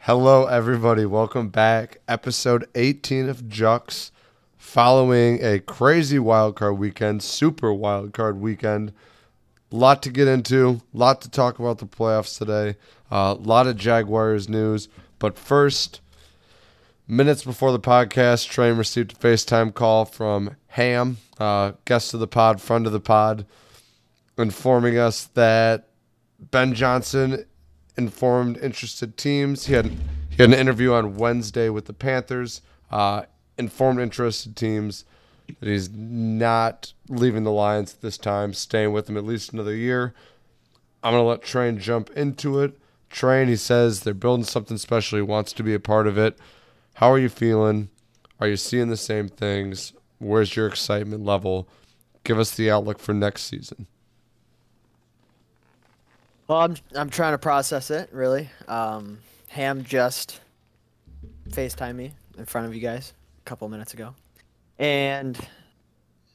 Hello, everybody. Welcome back. Episode 18 of Jux. Following a crazy wildcard weekend, super wildcard weekend. Lot to get into, lot to talk about the playoffs today. A lot of Jaguars news. But first, minutes before the podcast, Train received a FaceTime call from Ham, guest of the pod, friend of the pod, informing us that Ben Johnson informed interested teams. He had an interview on Wednesday with the Panthers. Informed interested teams that he's not leaving the Lions at this time, staying with them at least another year. I'm going to let Train jump into it. Train, he says they're building something special. He wants to be a part of it. How are you feeling? Are you seeing the same things? Where's your excitement level? Give us the outlook for next season. Well, I'm trying to process it, really. Ham just FaceTimed me in front of you guys a couple minutes ago. And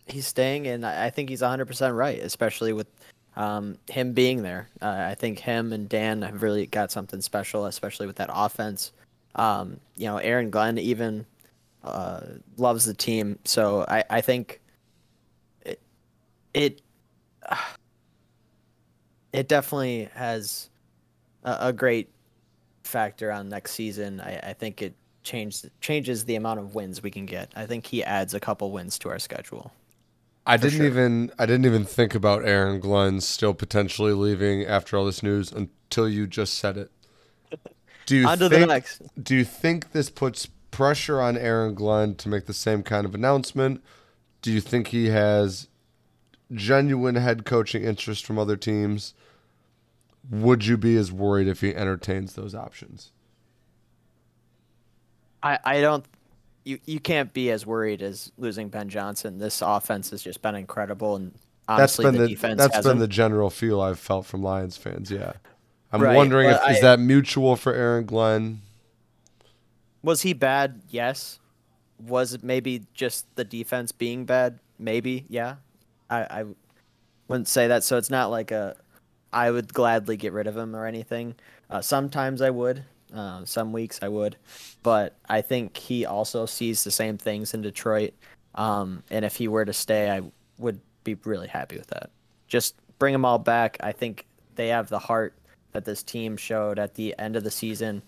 he's staying, and I think he's 100% right, especially with him being there. I think him and Dan have really got something special, especially with that offense. Aaron Glenn even loves the team. So I think it definitely has a great factor on next season. I think it changes the amount of wins we can get. I think he adds a couple wins to our schedule. I didn't even think about Aaron Glenn still potentially leaving after all this news until you just said it. Do you think this puts pressure on Aaron Glenn to make the same kind of announcement? Do you think he has genuine head coaching interest from other teams? Would you be as worried if he entertains those options? I don't. You can't be as worried as losing Ben Johnson. This offense has just been incredible, and honestly, the defense that's been the general feel I've felt from Lions fans. Yeah, I'm right, wondering is that mutual for Aaron Glenn? Was he bad? Yes. Was it maybe just the defense being bad? Maybe. Yeah. I wouldn't say that. So it's not like I would gladly get rid of him or anything. Sometimes I would. Some weeks I would. But I think he also sees the same things in Detroit. And if he were to stay, I would be really happy with that. Just bring them all back. I think they have the heart that this team showed at the end of the season,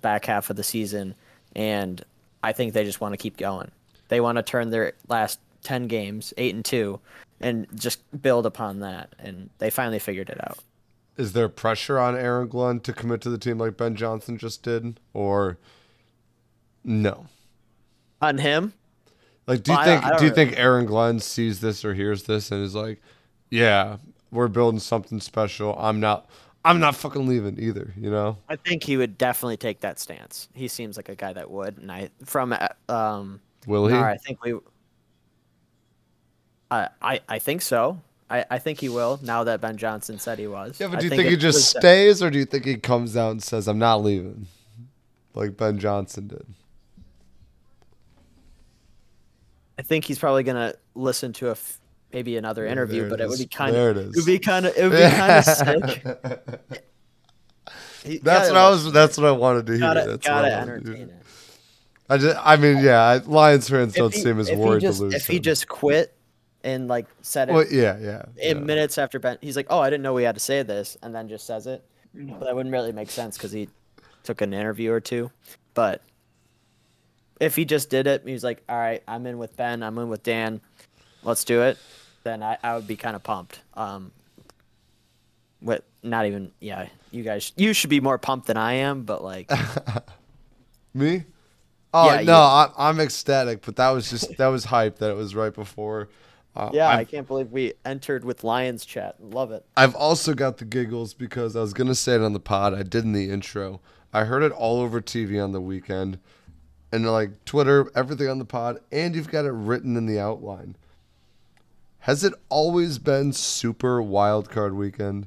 back half of the season. And I think they just want to keep going. They want to turn their last 10 games, 8-2, and just build upon that. And they finally figured it out. Is there pressure on Aaron Glenn to commit to the team like Ben Johnson just did, or no? On him? Like, do you think Aaron Glenn sees this or hears this and is like, "Yeah, we're building something special. I'm not fucking leaving either." You know? I think he would definitely take that stance. He seems like a guy that would, and will he? Gnar, I think we. I think so. I think he will, now that Ben Johnson said he was. Yeah, but do you think he just stays, or do you think he comes out and says, "I'm not leaving," like Ben Johnson did? I think he's probably gonna listen to maybe another interview, but it would be kind of. It would be kind of sick. That's what I wanted to hear. Gotta entertain it. Lions fans don't seem as worried to lose. If he just quit and said it, in minutes after Ben, he's like, "Oh, I didn't know we had to say this," and then just says it. But that wouldn't really make sense because he took an interview or two. But if he just did it, he was like, "All right, I'm in with Ben, I'm in with Dan, let's do it," then I would be kind of pumped. You should be more pumped than I am, but me? Oh yeah, no, I'm ecstatic, but that was hype that it was right before. I can't believe we entered with Lions chat. Love it. I've also got the giggles because I was gonna say it on the pod. I did in the intro. I heard it all over TV on the weekend, and Twitter, everything on the pod, and you've got it written in the outline. Has it always been super wild card weekend?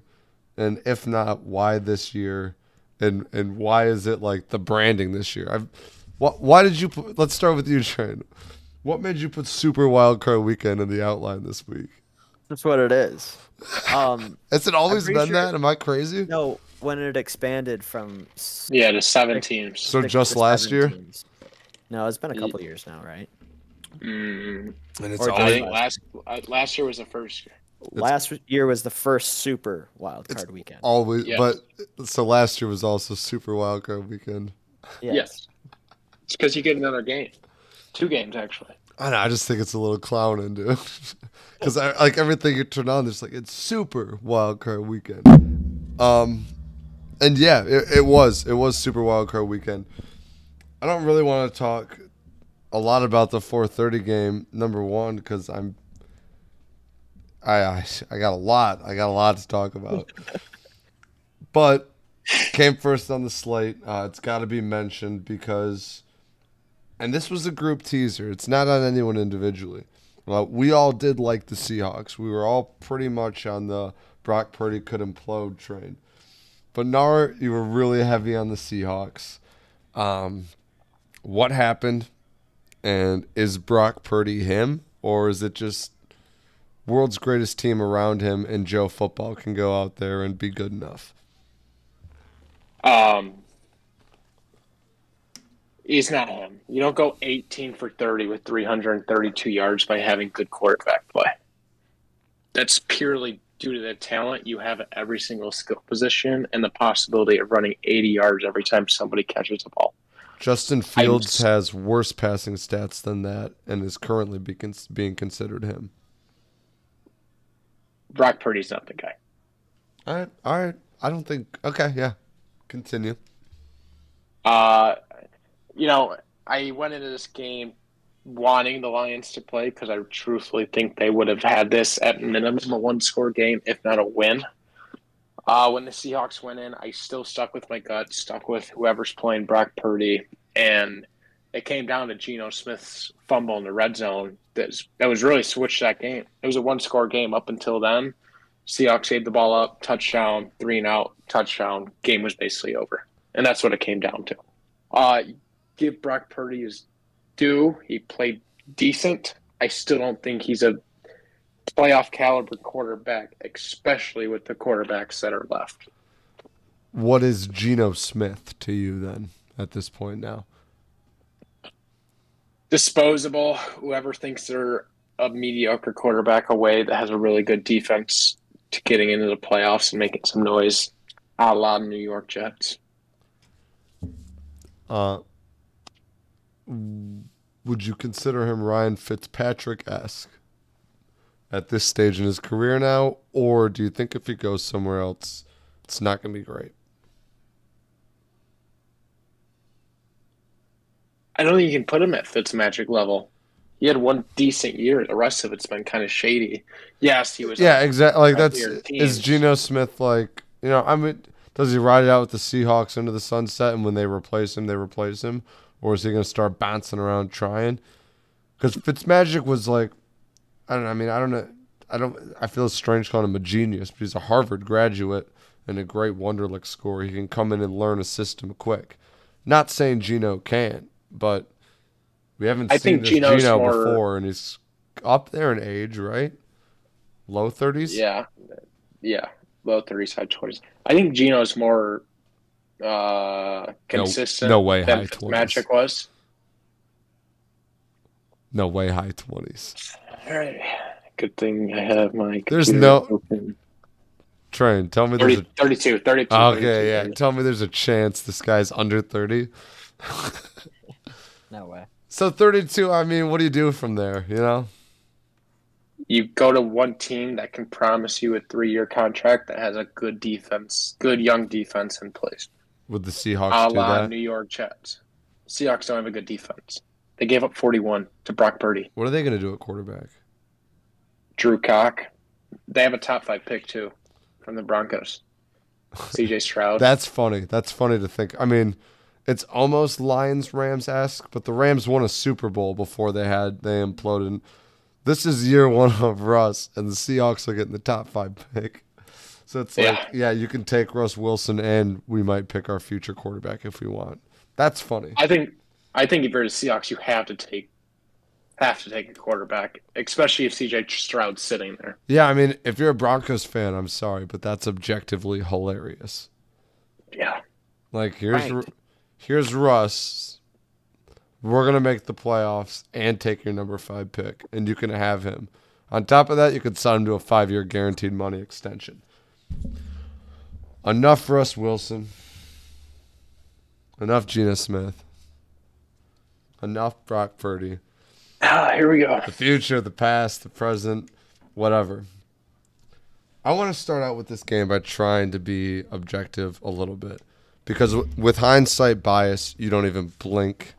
And if not, why this year? And why is it the branding this year? Why did you put? Let's start with you, Trent. What made you put Super Wild Card Weekend in the outline this week? That's what it is. Has it always been that? Am I crazy? No, when it expanded from Yeah, to 7 teams. So 6 just to last 7 year? teams. No, it's been a couple years now, right? Mm, And it's Or I always think last year was the first year. Last year was the first super wild card weekend. always, Yes. but so last year was also Super Wildcard Weekend. Yes. It's because you get another game. 2 games, actually. I don't know, I just think it's a little clowning, dude. Because I like everything you turn on, it's like it's Super Wildcard Weekend. And yeah, it was Super Wildcard Weekend. I don't really want to talk a lot about the 4:30 game, number one, because I got a lot to talk about. But came first on the slate. It's got to be mentioned because, and this was a group teaser. It's not on anyone individually. We all did like the Seahawks. We were all pretty much on the Brock Purdy could implode train. But Gnar, you were really heavy on the Seahawks. What happened? And is Brock Purdy him? Or is it just world's greatest team around him and Joe Football can go out there and be good enough? He's not him. You don't go 18 for 30 with 332 yards by having good quarterback play. That's purely due to the talent you have at every single skill position and the possibility of running 80 yards every time somebody catches the ball. Justin Fields has worse passing stats than that and is currently being considered him. Brock Purdy's not the guy. All right. I don't think. Okay, yeah. Continue. I went into this game wanting the Lions to play because I truthfully think they would have had this at minimum a 1-score game, if not a win. When the Seahawks went in, I still stuck with my gut, stuck with whoever's playing Brock Purdy, and it came down to Geno Smith's fumble in the red zone. That was really switched that game. It was a 1-score game up until then. Seahawks saved the ball up, touchdown, 3-and-out, touchdown. Game was basically over, and that's what it came down to. Give Brock Purdy his due. He played decent. I still don't think he's a playoff caliber quarterback, especially with the quarterbacks that are left. What is Geno Smith to you then at this point now? Disposable. Whoever thinks they're a mediocre quarterback away that has a really good defense to getting into the playoffs and making some noise, a la New York Jets. Would you consider him Ryan Fitzpatrick-esque at this stage in his career now, or do you think if he goes somewhere else, it's not going to be great? I don't think you can put him at Fitzmagic level. He had one decent year. The rest of it's been kind of shady. Yes, he was. Yeah, exactly. Like is Geno Smith like, I mean, does he ride it out with the Seahawks into the sunset, and when they replace him, or is he going to start bouncing around trying? Because Fitzmagic was like, I don't know. I mean, I don't know. I feel strange calling him a genius, but he's a Harvard graduate and a great Wonderlic scorer. He can come in and learn a system quick. Not saying Geno can't, but we haven't seen this Geno before, and he's up there in age, right? Low 30s? Yeah. Low 30s, high 20s. I think Geno's more consistent no way, than high 20s. Magic was. No way, high 20s. All right. Good thing I have my There's open. Train, tell me 32. Okay, 32, yeah. Tell me there's a chance this guy's under 30. No way. So 32, I mean, what do you do from there, You go to one team that can promise you a 3-year contract that has a good defense, good young defense in place. Would the Seahawks do that? New York Jets. Seahawks don't have a good defense. They gave up 41 to Brock Purdy. What are they going to do at quarterback? Drew Cock. They have a top 5 pick, too, from the Broncos. CJ Stroud. That's funny. That's funny to think. I mean, it's almost Lions-Rams-esque, but the Rams won a Super Bowl before they imploded. This is year one of Russ, and the Seahawks are getting the top 5 pick. So it's like, you can take Russ Wilson, and we might pick our future quarterback if we want. That's funny. I think if you're the Seahawks, you have to take a quarterback, especially if CJ Stroud's sitting there. Yeah, I mean, if you're a Broncos fan, I'm sorry, but that's objectively hilarious. Like, Ranked. here's Russ. We're going to make the playoffs and take your number 5 pick, and you can have him. On top of that, you could sign him to a 5-year guaranteed money extension. Enough Russ Wilson. Enough Geno Smith. Enough Brock Purdy. Here we go. The future, the past, the present, whatever. I want to start out with this game by trying to be objective a little bit. Because with hindsight bias, you don't even blink.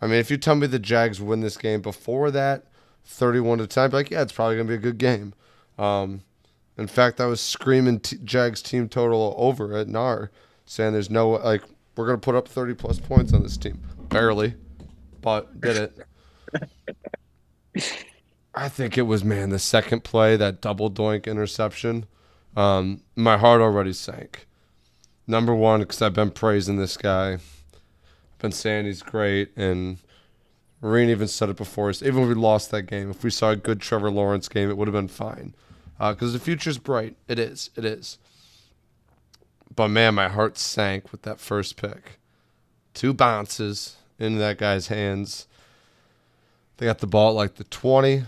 I mean, if you tell me the Jags win this game before that, 31-10, I'd be like, yeah, it's probably going to be a good game. In fact, I was screaming Jags team total over at Gnar, saying there's no, like, we're going to put up 30-plus points on this team. Barely, but did it. I think it was, man, the second play, that double doink interception. My heart already sank. Number one, because I've been praising this guy. I've been saying he's great, and Marine even said it before us. Even if we lost that game, if we saw a good Trevor Lawrence game, it would have been fine. Because the future's bright. It is. It is. But, man, my heart sank with that first pick. 2 bounces into that guy's hands. They got the ball at like the 20.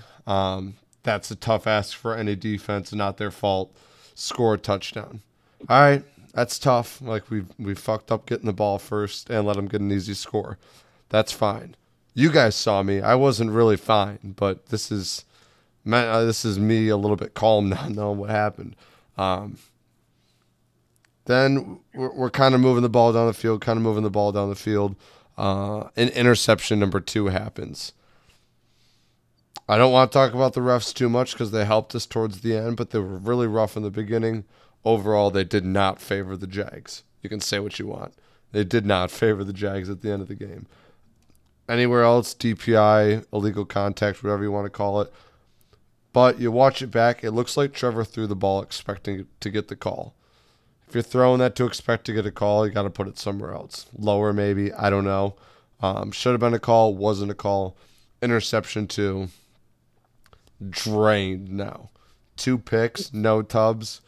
That's a tough ask for any defense, not their fault. Score a touchdown. All right, that's tough. Like we fucked up getting the ball first and let them get an easy score. That's fine. You guys saw me. I wasn't really fine, but this is me a little bit calm now, knowing what happened. Then we're kind of moving the ball down the field. An interception number 2 happens. I don't want to talk about the refs too much because they helped us towards the end, but they were really rough in the beginning. Overall, they did not favor the Jags. You can say what you want. They did not favor the Jags at the end of the game. Anywhere else, DPI, illegal contact, whatever you want to call it. But you watch it back, it looks like Trevor threw the ball expecting to get the call. If you're throwing that to expect to get a call, you got to put it somewhere else. Lower maybe, I don't know. Should have been a call, wasn't a call. Interception 2. Drained now. 2 picks, no tubs.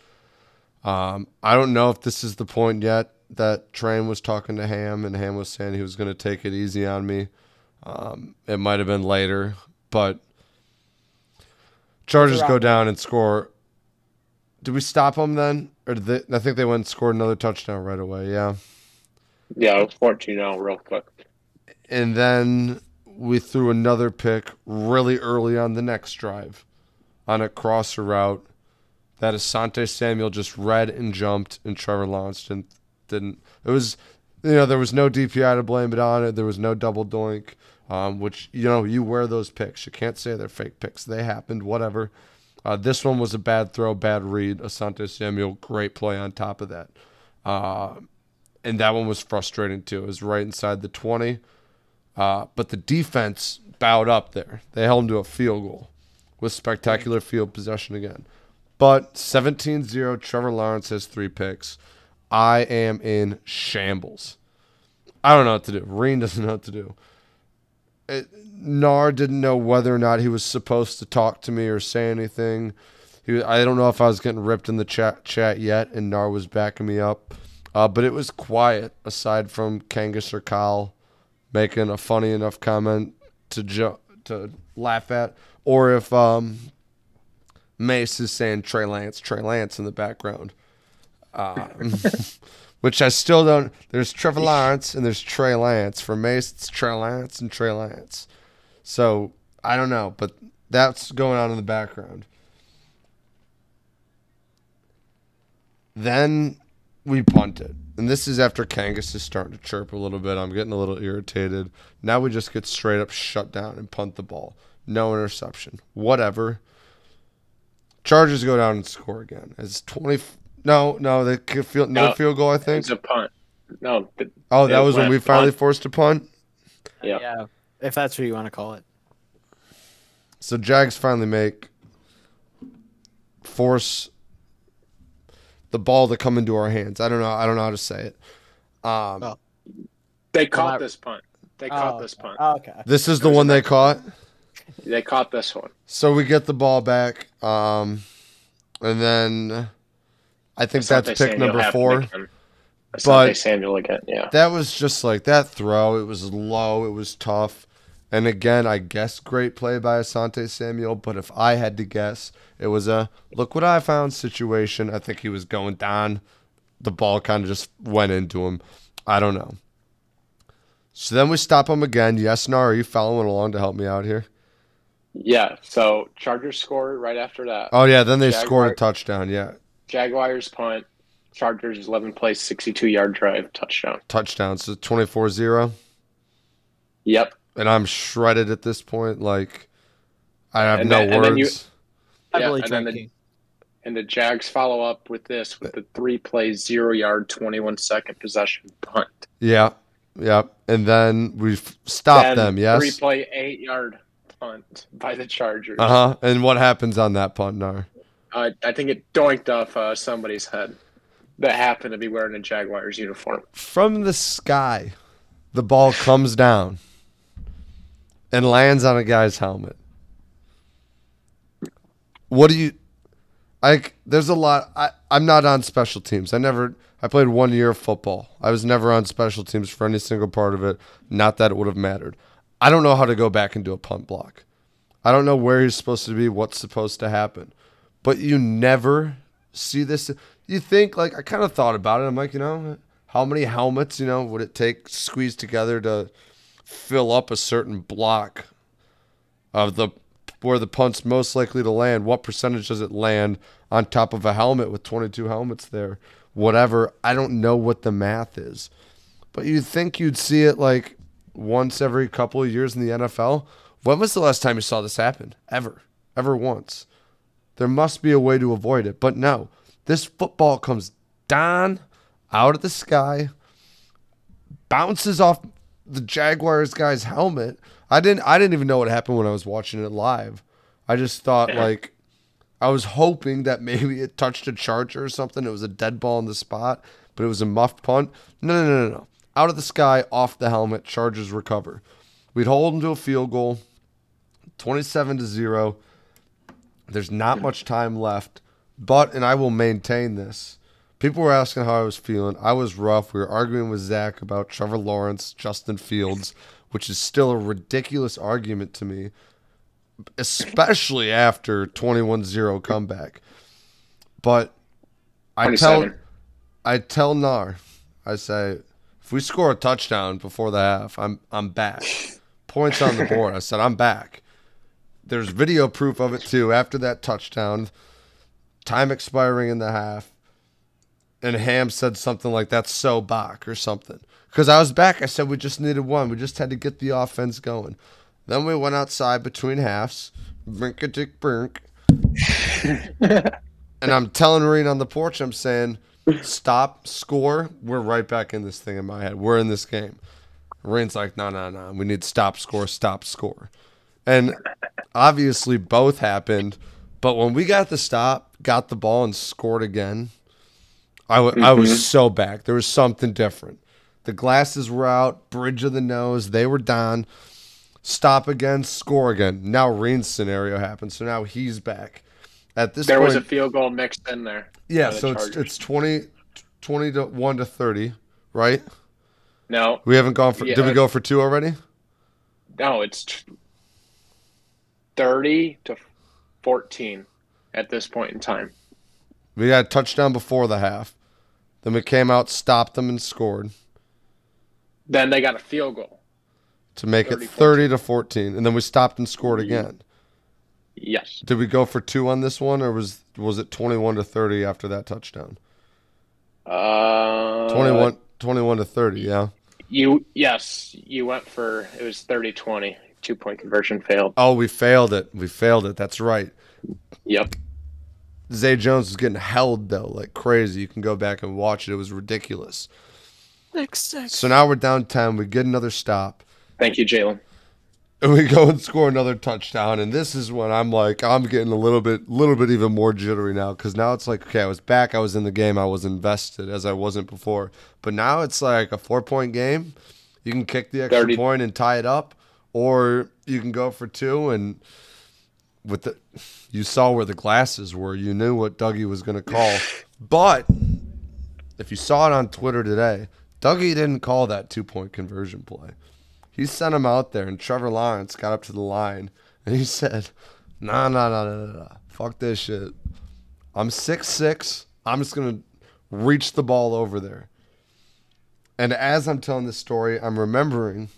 I don't know if this is the point yet that Train was talking to Ham, and Ham was saying he was going to take it easy on me. It might have been later, but Chargers go down and score. Did we stop them then? Or did they, I think they went and scored another touchdown right away, yeah. Yeah, it was 14-0 real quick. And then we threw another pick really early on the next drive on a crosser route that Asante Samuel just read and jumped, and Trevor Lawrence didn't. It was, there was no DPI to blame it on. There was no double doink, which, you wear those picks. You can't say they're fake picks. They happened, whatever. This one was a bad throw, bad read. Asante Samuel, great play on top of that. And that one was frustrating, too. It was right inside the 20. But the defense bowed up there. They held them to a field goal with spectacular field possession again. But 17-0, Trevor Lawrence has 3 picks. I am in shambles. I don't know what to do. Reen doesn't know what to do. Gnar didn't know whether or not he was supposed to talk to me or say anything. I don't know if I was getting ripped in the chat yet, and Gnar was backing me up. But it was quiet, aside from Kangas or Kyle making a funny enough comment to laugh at, or if Mace is saying Trey Lance in the background, which I still don't. There's Trevor Lawrence and there's Trey Lance. For Mace, it's Trey Lance and Trey Lance. So I don't know, but that's going on in the background. Then we punted. And this is after Kangas is starting to chirp a little bit. I'm getting a little irritated. Now we just get straight up shut down and punt the ball. No interception. Whatever. Chargers go down and score again. It's 20. No, they could field goal, I think. It's a punt. No. That was when we finally forced a punt? Yeah, if that's what you want to call it. So Jags finally force the ball to come into our hands. I don't know how to say it. They caught this punt. This punt. Oh, okay. This is the one they caught? They caught this one. So we get the ball back, and then I think that's pick number 4. Asante Samuel again, yeah. That was just like that throw. It was low. It was tough. And again, I guess great play by Asante Samuel. But if I had to guess, it was a look what I found situation. I think he was going down. The ball kind of just went into him. I don't know. So then we stop him again. Yes, Gnar, are you following along to help me out here? Yeah, so Chargers score right after that. Oh, yeah, then they scored a touchdown, yeah. Jaguars punt. Chargers 11-play, 62-yard drive, touchdown. Touchdown, so 24-0? Yep. And I'm shredded at this point. Like, I have no words. And the Jags follow up with this with the 3-play, 0-yard, 21-second possession punt. Yeah. And then we stop them, yes? 3-play, 8-yard punt by the Chargers. And what happens on that punt, Gnar? I think it doinked off somebody's head that happened to be wearing a Jaguars uniform. From the sky, the ball comes down and lands on a guy's helmet. What do you... there's a lot... I'm not on special teams. I played 1 year of football. I was never on special teams for any single part of it. Not that it would have mattered. I don't know how to go back and do a punt block. I don't know where he's supposed to be, what's supposed to happen. But you never see this. You think, like, I kind of thought about it. I'm like, how many helmets, would it take squeezed together to fill up a certain block of where the punt's most likely to land? What percentage does it land on top of a helmet with 22 helmets there? Whatever. I don't know what the math is. But you'd think you'd see it like once every couple of years in the NFL. When was the last time you saw this happen? Ever once. There must be a way to avoid it. But no, this football comes down out of the sky, bounces off the Jaguars guy's helmet. I didn't even know what happened when I was watching it live. I just thought, I was hoping that maybe it touched a Charger or something. It was a dead ball in the spot, but it was a muffed punt. No. Out of the sky, off the helmet, Chargers recover. We'd hold them to a field goal, 27-0. There's not much time left, and I will maintain this. People were asking how I was feeling. I was rough. We were arguing with Zach about Trevor Lawrence, Justin Fields, which is still a ridiculous argument to me, especially after 21-0 comeback. But I tell Gnar, I say, if we score a touchdown before the half, I'm back. Points on the board. I said, I'm back. There's video proof of it, too. After that touchdown, time expiring in the half, and Ham said something like, that's so Bach or something. Because I was back. I said we just needed one. We just had to get the offense going. Then we went outside between halves. Brink-a-dick-brink. And I'm telling Reen on the porch, I'm saying, stop, score. We're right back in this thing in my head. We're in this game. Reen's like, no. We need stop, score. And obviously both happened. But when we got the stop, got the ball, and scored again, I was so back. There was something different. The glasses were out, bridge of the nose. They were down. Stop again, score again. Now Reen's scenario happened, so now he's back. At this point, there was a field goal mixed in there. Yeah, so it's 20-1 to 30, right? No. We haven't gone for... did we go for 2 already? No, it's 30-14 at this point in time. We got a touchdown before the half. Then we came out, stopped them, and scored. Then they got a field goal. To make it 30-14. And then we stopped and scored again. Yes. Did we go for 2 on this one, or was it 21-30 after that touchdown? 21-30, yeah. Yes, you went for, it was 30-20. 2-point conversion failed. Oh, we failed it. That's right. Yep. Zay Jones was getting held, though, like crazy. You can go back and watch it. It was ridiculous. So now we're down 10. We get another stop. Thank you, Jalen. And we go and score another touchdown. And this is when I'm getting a little bit even more jittery now, because now it's like, okay, I was back. I was in the game. I was invested as I wasn't before. But now it's like a 4-point game. You can kick the extra point and tie it up, or you can go for 2 and you saw where the glasses were. You knew what Dougie was going to call. But if you saw it on Twitter today, Dougie didn't call that 2-point conversion play. He sent him out there, and Trevor Lawrence got up to the line, and he said, nah. Fuck this shit. I'm 6'6". I'm just going to reach the ball over there. And as I'm telling this story, I'm remembering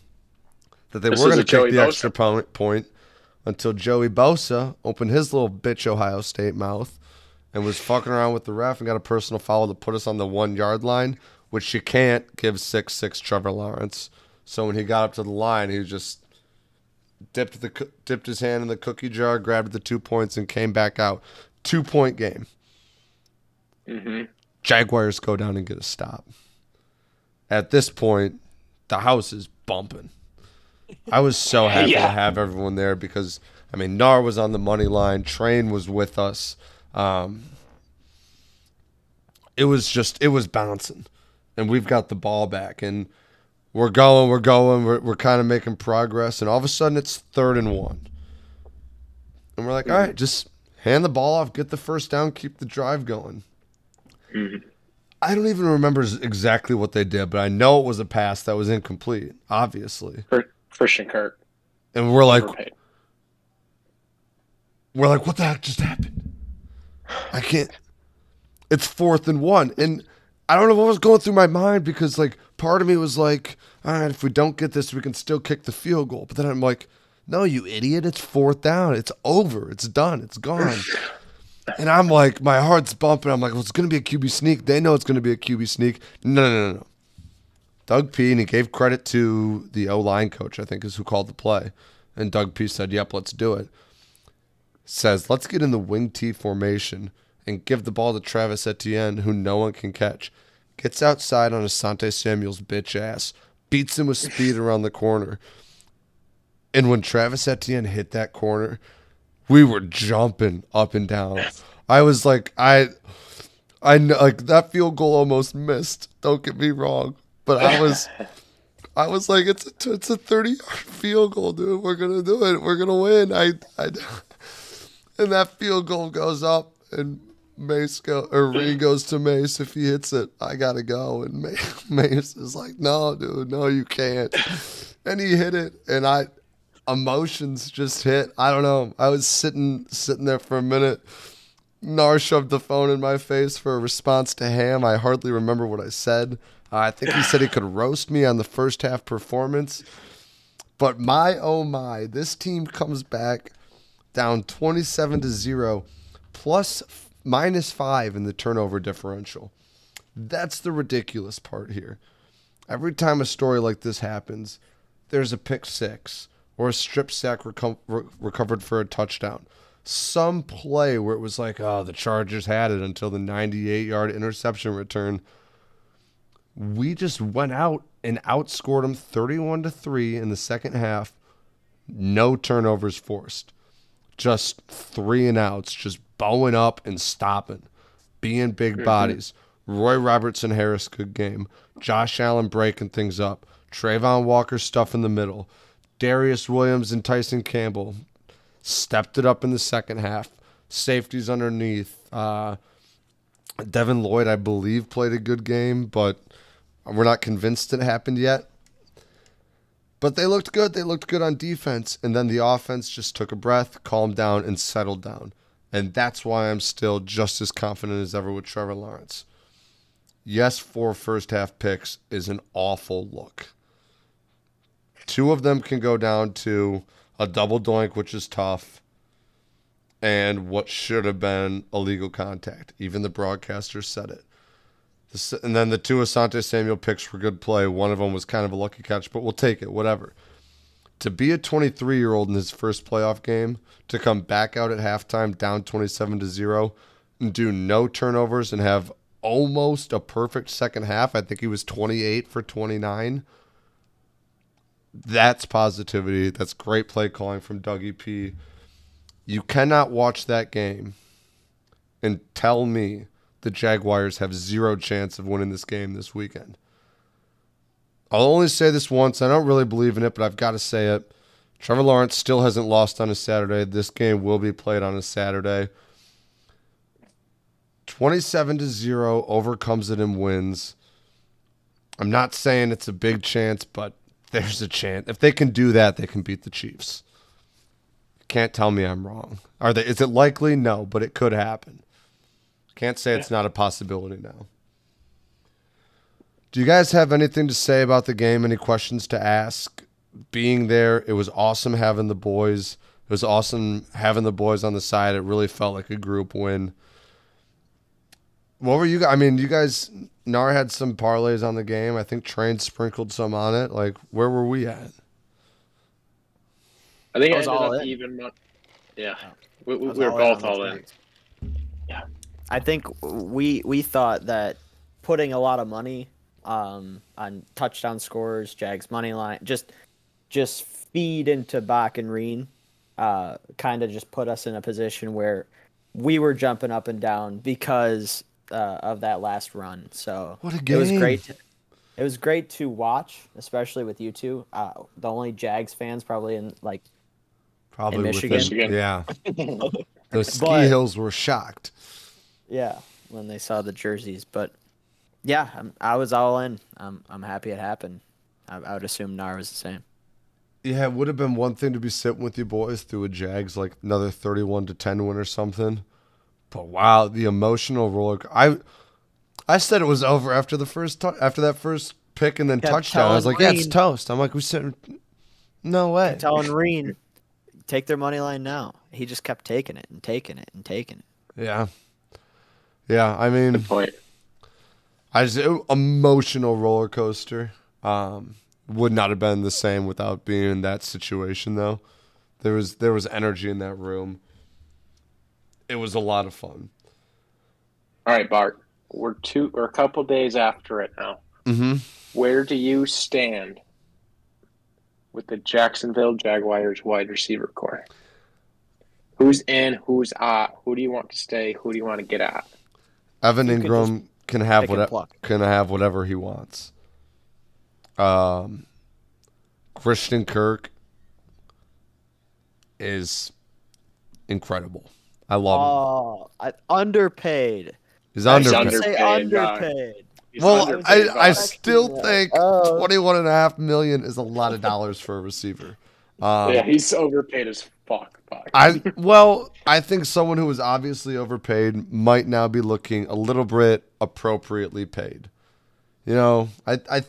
that they were going to take the extra point until Joey Bosa opened his little bitch Ohio State mouth and was fucking around with the ref and got a personal foul to put us on the 1-yard line, which you can't give 6'6" Trevor Lawrence. So when he got up to the line, he just dipped his hand in the cookie jar, grabbed the 2 points, and came back out. 2-point game. Mm-hmm. Jaguars go down and get a stop. At this point, the house is bumping. I was so happy to have everyone there because, I mean, Gnar was on the money line. Train was with us. It was bouncing. And we've got the ball back. And we're going. We're kind of making progress. And all of a sudden, it's 3rd and 1. And we're like, all right, just hand the ball off, get the first down, keep the drive going. Mm-hmm. I don't even remember exactly what they did, but I know it was a pass that was incomplete, obviously. Christian Kirk. And we're like, what the heck just happened? I can't. It's 4th and 1. And I don't know what was going through my mind because, like, part of me was like, all right, if we don't get this, we can still kick the field goal. But then I'm like, no, you idiot. It's 4th down. It's over. It's done. It's gone. And I'm like, my heart's bumping. I'm like, well, it's going to be a QB sneak. They know it's going to be a QB sneak. No. Doug P., and he gave credit to the O-line coach, I think is who called the play. And Doug P. said, yep, let's do it. Says, let's get in the wing T formation and give the ball to Travis Etienne, who no one can catch. Gets outside on Asante Samuel's bitch ass. Beats him with speed around the corner. And when Travis Etienne hit that corner, we were jumping up and down. I was like, I know, like, that field goal almost missed. Don't get me wrong, but I was like, it's a 30-yard field goal, dude. We're gonna do it. We're gonna win. And that field goal goes up, and Reed goes to Mace. If he hits it, I gotta go. And Mace is like, no, dude, no, you can't. And he hit it, and emotions just hit. I don't know. I was sitting there for a minute. Gnar shoved the phone in my face for a response to Ham. I hardly remember what I said. I think he said he could roast me on the first half performance. But oh my, this team comes back down 27-0 plus -5 in the turnover differential. That's the ridiculous part here. Every time a story like this happens, there's a pick six or a strip sack recovered for a touchdown. Some play where it was like, oh, the Chargers had it until the 98-yard interception return. We just went out and outscored them 31-3 in the second half. No turnovers forced. Just 3 and outs, just bowing up and stopping, being big bodies. Roy Robertson Harris, good game. Josh Allen breaking things up. Trayvon Walker stuff in the middle. Darius Williams and Tyson Campbell stepped it up in the second half. Safeties underneath. Devin Lloyd, I believe, played a good game, but we're not convinced it happened yet. But they looked good. They looked good on defense. And then the offense just took a breath, calmed down, and settled down. And that's why I'm still just as confident as ever with Trevor Lawrence. Yes, 4 first-half picks is an awful look. 2 of them can go down to a double doink, which is tough, and what should have been illegal contact. Even the broadcaster said it. And then the 2 Asante Samuel picks were good play. One of them was kind of a lucky catch, but we'll take it, whatever. To be a 23-year-old in his first playoff game, to come back out at halftime down 27-0 and do no turnovers and have almost a perfect second half. I think he was 28 for 29. That's positivity. That's great play calling from Dougie P. You cannot watch that game and tell me the Jaguars have 0 chance of winning this game this weekend. I'll only say this once. I don't really believe in it, but I've got to say it. Trevor Lawrence still hasn't lost on a Saturday. This game will be played on a Saturday. 27-0 overcomes it and wins. I'm not saying it's a big chance, but there's a chance. If they can do that, they can beat the Chiefs. Can't tell me I'm wrong. Is it likely? No, but it could happen. Can't say it's not a possibility now. Do you guys have anything to say about the game? Any questions to ask? Being there, it was awesome having the boys. It was awesome having the boys on the side. It really felt like a group win. What were you guys? I mean, you guys, Gnar had some parlays on the game. I think Train sprinkled some on it. Like, where were we at? I think I it was ended all up in. even. Yeah, I we was were all both on all the in. Jags. Yeah. I think we thought that putting a lot of money on touchdown scores, Jags money line, just feed into Bach and Reen, kind of just put us in a position where we were jumping up and down because of that last run. So What a game. It was great. It was great to watch, especially with you two. The only Jags fans probably in Probably in Michigan. Michigan. Yeah. Those ski But- hills were shocked. Yeah, when they saw the jerseys, but yeah, I was all in. I'm happy it happened. I would assume Gnar was the same. Yeah, it would have been one thing to be sitting with you boys through a Jags, like another 31-10 win or something. But wow, the emotional roller. I said it was over after after that first pick and then Kept touchdown. I was like, yeah, it's telling Reen. toast. I'm like, we sitting. No way. Telling Reen, take their money line now. He just kept taking it and taking it and taking it. Yeah. Yeah, I mean, Good point. Emotional roller coaster. Would not have been the same without being in that situation, though. There was energy in that room. It was a lot of fun. All right, Bart. We're a couple days after it now. Mm-hmm. Where do you stand with the Jacksonville Jaguars wide receiver core? Who's in? Who's out? Who do you want to stay? Who do you want to get out? Evan You could Ingram can have pick and whatever pluck. whatever he wants. Christian Kirk is incredible. I love him. Underpaid. He's He's underpaid. Say underpaid, God. underpaid. He's Well, underpaid, I God. still think Oh. $21.5 million is a lot of dollars for a receiver. Yeah, he's overpaid as fuck. I think someone who was obviously overpaid might now be looking a little bit appropriately paid. You know, I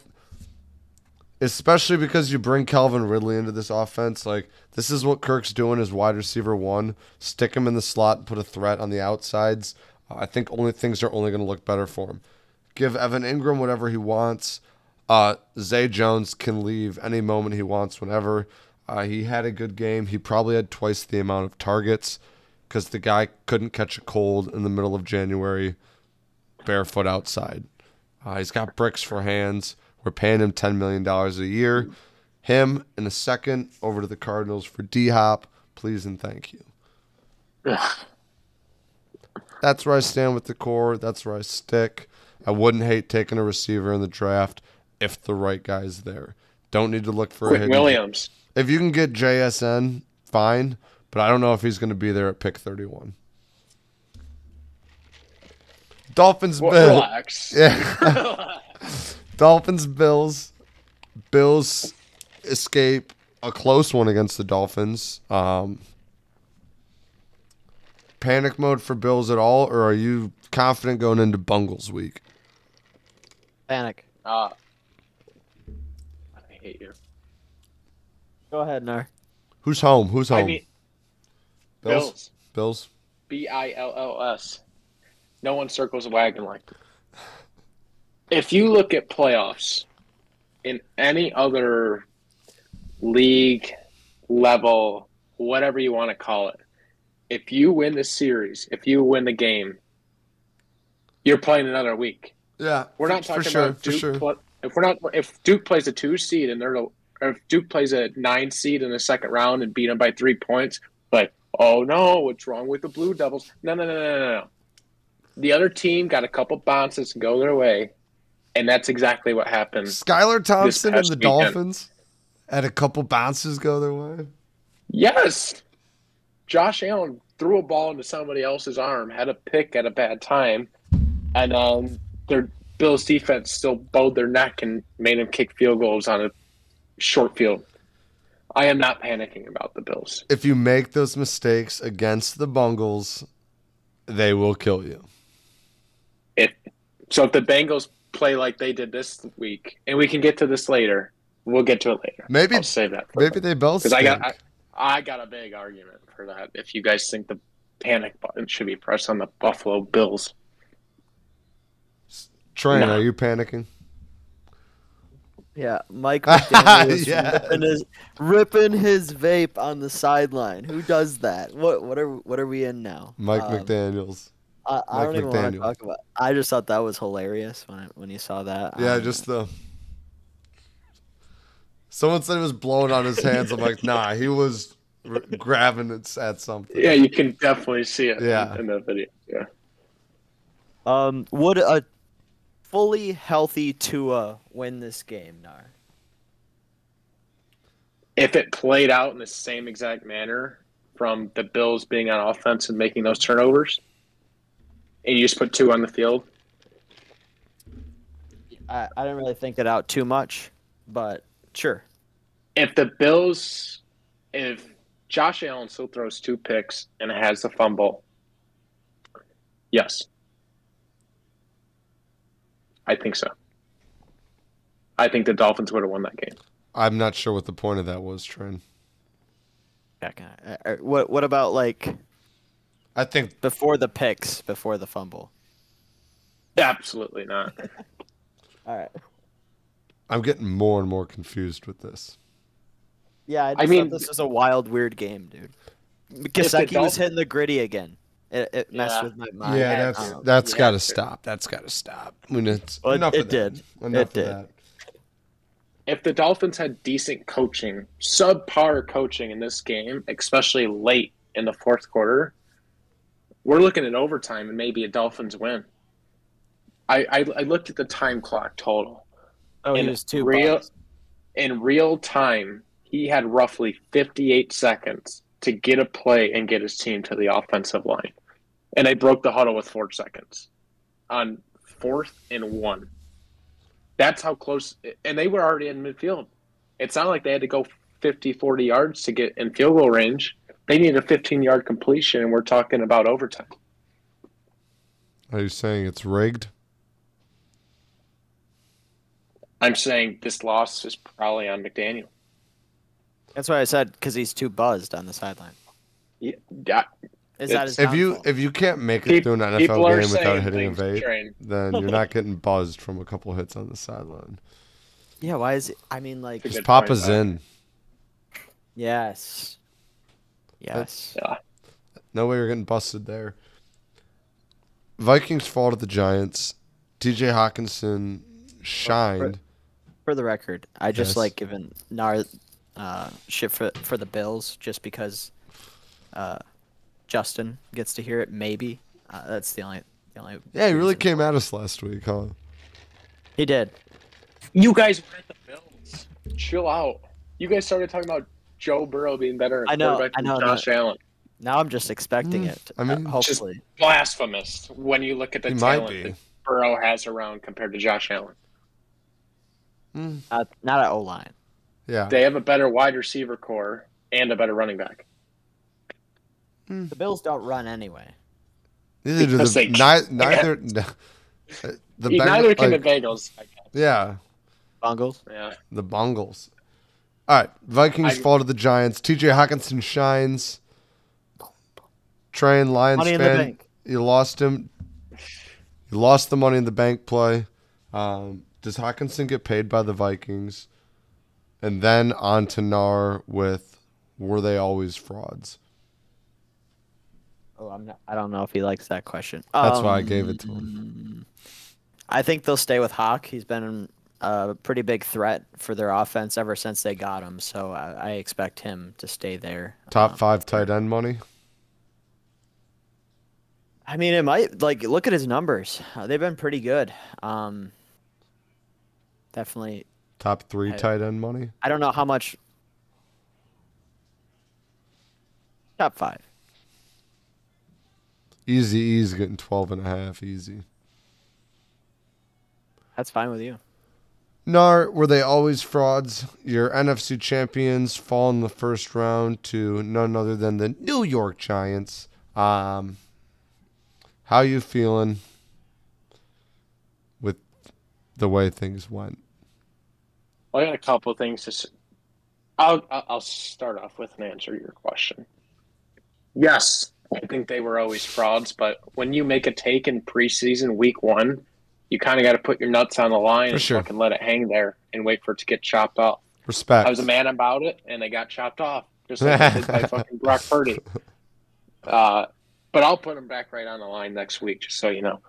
especially because you bring Calvin Ridley into this offense. Like, this is what Kirk's doing as wide receiver one. Stick him in the slot and put a threat on the outsides. I think things are only going to look better for him. Give Evan Ingram whatever he wants. Zay Jones can leave any moment he wants, whenever. He had a good game. He probably had twice the amount of targets because the guy couldn't catch a cold in the middle of January barefoot outside. He's got bricks for hands. We're paying him $10 million a year. Him in a second over to the Cardinals for D-Hop. Please and thank you. That's where I stand with the core. That's where I stick. I wouldn't hate taking a receiver in the draft if the right guy's there. Don't need to look for a Quinn hidden. Williams. If you can get JSN, fine. But I don't know if he's going to be there at pick 31. Dolphins, Bills. Relax. Yeah. Dolphins, Bills. Bills escape a close one against the Dolphins. Panic mode for Bills at all, or are you confident going into Bungles week? Panic. I hate you. Go ahead, Gnar. Who's home? Who's home? I mean, Bills. Bills. Bills. No one circles a wagon like that. If you look at playoffs in any other league level, whatever you want to call it, if you win the series, if you win the game, you're playing another week. Yeah, We're not talking for sure, about for Duke. sure. If Duke plays a 2 seed and or if Duke plays a 9 seed in the second round and beat them by 3 points, like, oh no, what's wrong with the Blue Devils? No. The other team got a couple bounces to go their way, and that's exactly what happened. Skylar Thompson and past the weekend. Dolphins had a couple bounces go their way. Yes, Josh Allen threw a ball into somebody else's arm, had a pick at a bad time, and their Bills defense still bowed their neck and made them kick field goals on a short field. I am not panicking about the Bills. If you make those mistakes against the Bungles, they will kill you. If the Bengals play like they did this week, and we can get to this later, we'll get to it later. Maybe I'll save that. Maybe they both because stink. I got a big argument for that. If you guys think the panic button should be pressed on the Buffalo Bills, Train, No. are you panicking? Yeah, Mike McDaniel is Yes. ripping his vape on the sideline. Who does that? What are we in now? Mike McDaniels. I don't Mike even want to McDaniel. talk about. I just thought that was hilarious when you saw that. Yeah, just the. Someone said he was blowing on his hands. I'm like, nah, he was grabbing it at something. yeah, you can definitely see it Yeah. in the video. Yeah. Would a fully healthy Tua win this game, Gnar? If it played out in the same exact manner from the Bills being on offense and making those turnovers, and you just put two on the field, I didn't really think it out too much, but sure. if Josh Allen still throws two picks and has the fumble, yes. I think so. I think the Dolphins would have won that game. I'm not sure what the point of that was, Train. What about like I think before the picks, before the fumble? Absolutely not. All right. I'm getting more and more confused with this. Yeah, I mean- thought this was a wild, weird game, dude. Gesicki was hitting the gritty again. It messed Yeah. with my mind. Yeah, yeah, that's yeah. got to stop. That's got to stop. I mean, it's Well, enough it of that. did. Enough It did. of that. If the Dolphins had decent coaching, subpar coaching in this game, especially late in the fourth quarter, we're looking at overtime and maybe a Dolphins win. I looked at the time clock total. Oh, he in was too real buzzed. in real time. He had roughly 58 seconds to get a play and get his team to the offensive line, and they broke the huddle with 4 seconds on 4th and 1. That's how close, and they were already in midfield. It's not like they had to go 50, 40 yards to get in field goal range. They need a 15-yard completion, and we're talking about overtime. Are you saying it's rigged? I'm saying this loss is probably on McDaniel. That's why I said because he's too buzzed on the sideline. Yeah, Is that his If you downfall? can't make it through an people NFL are game without saying hitting a things, vape, Train. then you're not getting buzzed from a couple hits on the sideline. Yeah, why is it? I mean, like, Good point, Papa's bud. in. yes. Yes. Yeah. No way you're getting busted there. Vikings fall to the Giants. TJ Hawkinson shined. For the record, I just Yes. like giving Gnar shit for the Bills just because Justin gets to hear it. Maybe that's the only. Yeah, he really reason. came at us last week, huh? He did. You guys were at the Bills. Chill out. You guys started talking about Joe Burrow being better at I know, quarterback I know, than Josh Allen. Now I'm just expecting it. I mean, hopefully. Blasphemous when you look at the He might talent be. that Burrow has around compared to Josh Allen. Not at O line. Yeah. They have a better wide receiver core and a better running back. The Bills don't run anyway. Neither do Because the they neither the Neither can the like, Bengals. I guess. yeah, Bungles. Yeah. the Bungles. All right, Vikings I- fall to the Giants. TJ Hawkinson shines. Train Lions Money in the fan. bank. You lost him. You lost the money in the bank play. Does Hawkinson get paid by the Vikings? And then on to Gnar with, were they always frauds? Oh, I don't know if he likes that question. That's why I gave it to him. I think they'll stay with Hawk. He's been a pretty big threat for their offense ever since they got him. So I expect him to stay there. Top 5 tight end money. I mean, it might look at his numbers. They've been pretty good. Definitely. Top 3 tight end money. I don't know how much. Top 5. Easy E's getting 12 and a half. Easy. That's fine with you. Gnar, were they always frauds? Your NFC champions fall in the first round to none other than the New York Giants. How you feeling with the way things went? I got a couple of things to say. I'll start off with an answer to your question. Yes, I think they were always frauds, but when you make a take in preseason week 1, you kind of got to put your nuts on the line and fucking let it hang there and wait for it to get chopped off. Respect. I was a man about it, and they got chopped off, just like they did by fucking Brock Purdy. But I'll put them back right on the line next week, just so you know.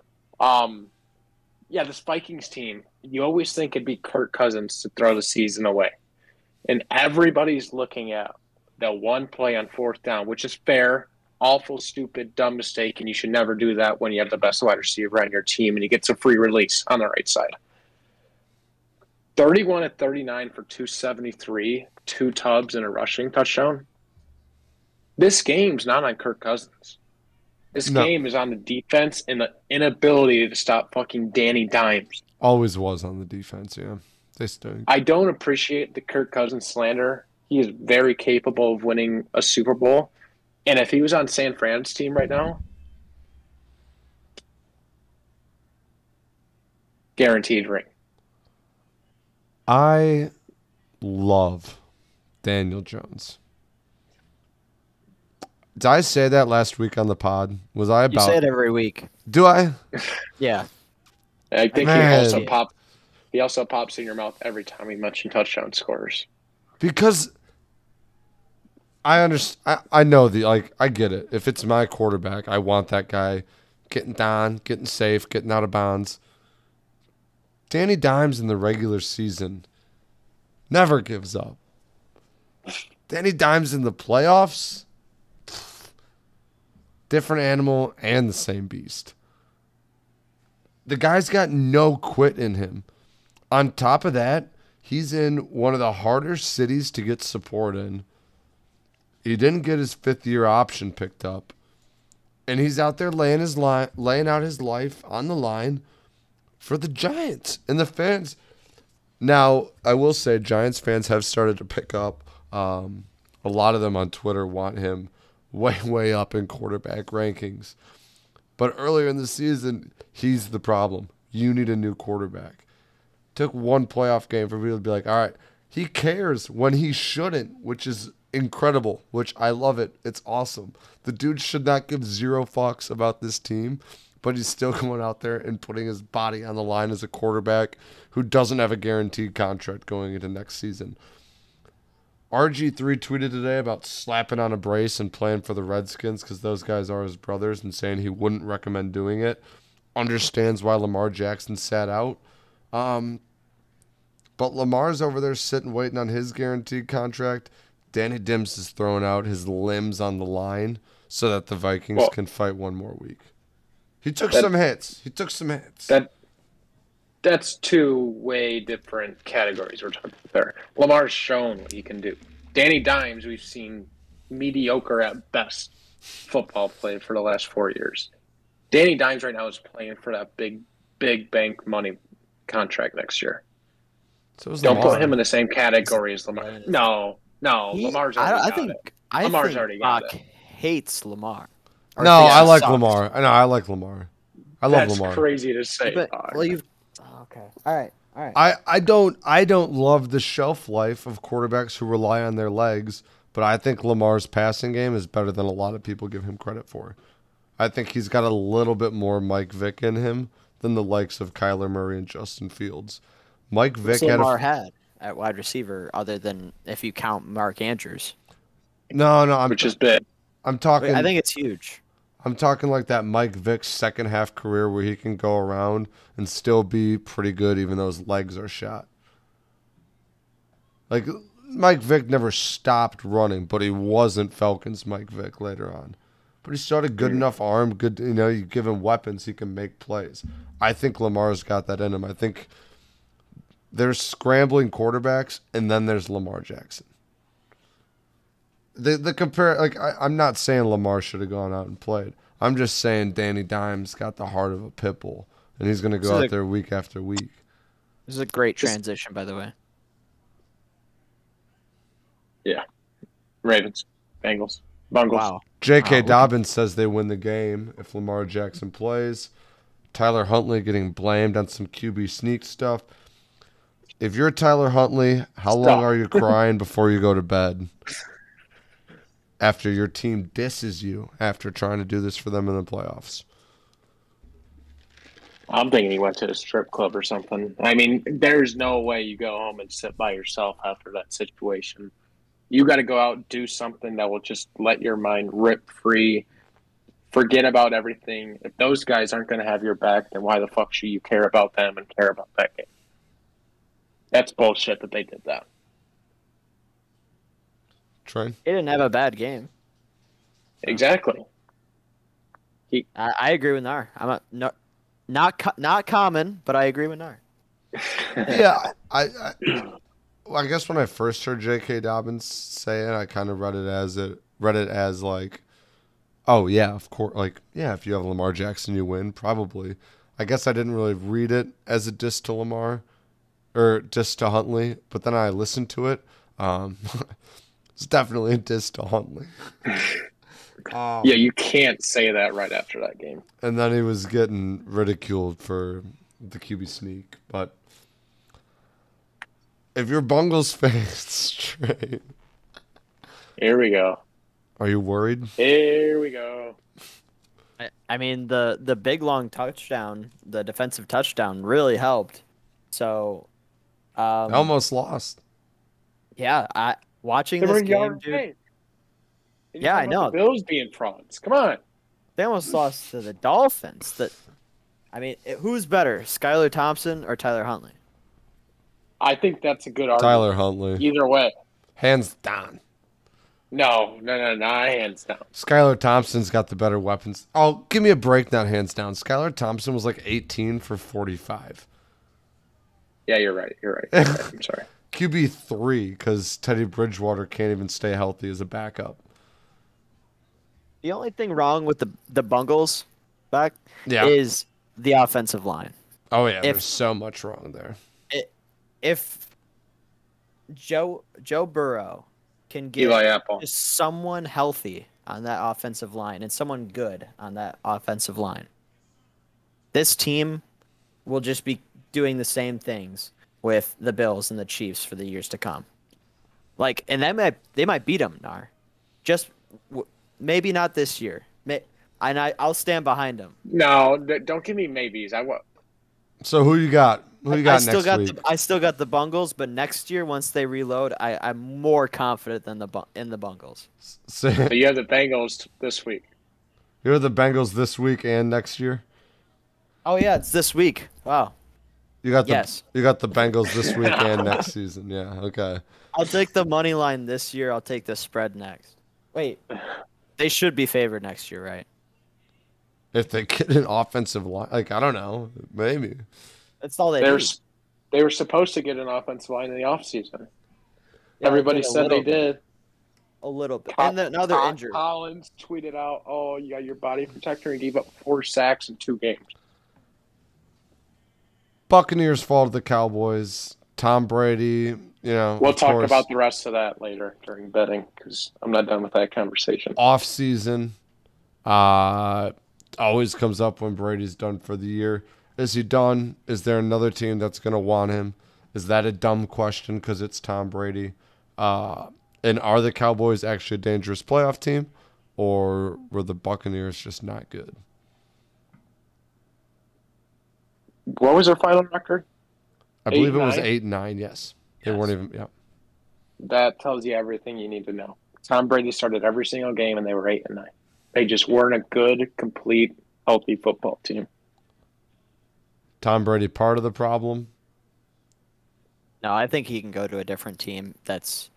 Yeah, this Vikings team, you always think it'd be Kirk Cousins to throw the season away. And everybody's looking at the one play on 4th down, which is fair, awful, stupid, dumb mistake, and you should never do that when you have the best wide receiver on your team and he gets a free release on the right side. 31 at 39 for 273, 2 tubs and a rushing touchdown. This game's not on Kirk Cousins. This game is on the defense and the inability to stop fucking Danny Dimes. Always was on the defense, yeah. They stink. I don't appreciate the Kirk Cousins slander. He is very capable of winning a Super Bowl. And if he was on San Fran's team right now, guaranteed ring. I love Daniel Jones. Did I say that last week on the pod? Was I about? You say it every week. Do I? Yeah. I think he also pops in your mouth every time we mention touchdown scorers. Because I understand. I know I get it. If it's my quarterback, I want that guy getting down, getting safe, getting out of bounds. Danny Dimes in the regular season never gives up. Danny Dimes in the playoffs, different animal and the same beast. The guy's got no quit in him. On top of that, he's in one of the harder cities to get support in. He didn't get his 5th-year option picked up. And he's out there laying out his life on the line for the Giants and the fans. Now, I will say Giants fans have started to pick up. A lot of them on Twitter want him way, way up in quarterback rankings. But earlier in the season, he's the problem. You need a new quarterback. Took one playoff game for people to be like, all right, he cares when he shouldn't, which is incredible, which I love it. It's awesome. The dude should not give 0 fucks about this team, but he's still going out there and putting his body on the line as a quarterback who doesn't have a guaranteed contract going into next season. RG3 tweeted today about slapping on a brace and playing for the Redskins because those guys are his brothers and saying he wouldn't recommend doing it. Understands why Lamar Jackson sat out. But Lamar's over there sitting waiting on his guaranteed contract. Danny Dimes is throwing out his limbs on the line so that the Vikings can fight one more week. He took some hits. That's 2 way different categories we're talking about there. Lamar's shown what he can do. Danny Dimes, we've seen mediocre at best football play for the last 4 years. Danny Dimes right now is playing for that big bank money contract next year. So don't put him in the same category as Lamar. No, Lamar's already got it. Lamar's already got it. Hates Lamar. No, I like Lamar. I like Lamar. I love Lamar. That's crazy to say. But, okay. All right. I don't love the shelf life of quarterbacks who rely on their legs, but I think Lamar's passing game is better than a lot of people give him credit for. I think he's got a little bit more Mike Vick in him than the likes of Kyler Murray and Justin Fields. Mike Vick had at wide receiver, other than if you count Mark Andrews. No, which is big. I'm talking. I think it's huge. I'm talking like that Mike Vick second half career where he can go around and still be pretty good even though his legs are shot. Like Mike Vick never stopped running, but he wasn't Falcons Mike Vick later on. But he still had a good enough arm, you give him weapons, he can make plays. I think Lamar's got that in him. I think there's scrambling quarterbacks, and then there's Lamar Jackson. I'm not saying Lamar should have gone out and played. I'm just saying Danny Dimes got the heart of a pit bull, and he's going to go out there week after week. This is a great transition, by the way. Yeah. Ravens, Bengals, Bungles. Wow. J.K. Wow. Dobbins says they win the game if Lamar Jackson plays. Tyler Huntley getting blamed on some QB sneak stuff. If you're Tyler Huntley, how long are you crying before you go to bed? After your team disses you after trying to do this for them in the playoffs. I'm thinking he went to a strip club or something. I mean, there's no way you go home and sit by yourself after that situation. You got to go out and do something that will just let your mind rip free. Forget about everything. If those guys aren't going to have your back, then why the fuck should you care about them and care about that game? That's bullshit that they did that. Trey? He didn't have a bad game. Exactly. I agree with Gnar. Not common, but I agree with Gnar. Yeah, I guess when I first heard J.K. Dobbins say it, I kind of read it as like, oh yeah, of course, like yeah, if you have Lamar Jackson, you win probably. I guess I didn't really read it as a diss to Lamar or diss to Huntley, but then I listened to it. It's definitely a diss to Huntley. Yeah, you can't say that right after that game. And then he was getting ridiculed for the QB sneak, but. If you're Bungles fans, straight. Here we go. Are you worried? Here we go. I mean, the big long touchdown, the defensive touchdown, really helped. So, I almost lost. yeah, watching They were this in game, yard dude. eight. Yeah, I know. The Bills being frauds. Come on. They almost lost to the Dolphins. Who's better, Skylar Thompson or Tyler Huntley? I think that's a good argument. Tyler Huntley. Either way. Hands down. No, not hands down. Skylar Thompson's got the better weapons. Oh, give me a break, not hands down. Skylar Thompson was like 18 for 45. Yeah, you're right. I'm sorry. QB3 because Teddy Bridgewater can't even stay healthy as a backup. The only thing wrong with the Bungles back Yeah. is the offensive line. Oh, yeah, there's so much wrong there. If Joe Burrow can get Eli Apple. just someone healthy on that offensive line and someone good on that offensive line, this team will just be doing the same things with the Bills and the Chiefs for the years to come. Like, and they might beat them, Gnar. Just maybe not this year. I'll stand behind them. No, don't give me maybes. So who you got? Who you got next week? I still got the Bungles, but next year once they reload, I'm more confident than in the Bungles. So you have the Bengals this week. You're the Bengals this week and next year? Oh yeah, it's this week. Wow. You got the Yes. You got the Bengals this week and next season. Yeah, okay. I'll take the money line this year. I'll take the spread next. Wait. They should be favored next year, right? If they get an offensive line, like I don't know, maybe. That's all they need. They were supposed to get an offensive line in the offseason. Yeah, Everybody a said they little bit. did. A little bit. And now they're injured. Collins tweeted out, "Oh, you got your body protector," and gave up 4 sacks in 2 games. Buccaneers fall to the Cowboys. Tom Brady, We'll talk about the rest of that later during betting because I'm not done with that conversation. Off season, always comes up when Brady's done for the year. Is he done? Is there another team that's going to want him? Is that a dumb question because it's Tom Brady? And are the Cowboys actually a dangerous playoff team, or were the Buccaneers just not good? What was their final record? I believe it 8-9? was 8-9. Yes, they weren't even. Yeah, That tells you everything you need to know. Tom Brady started every single game, and they were 8-9. They just weren't a good, complete, healthy football team. Tom Brady part of the problem. No, I think he can go to a different team that's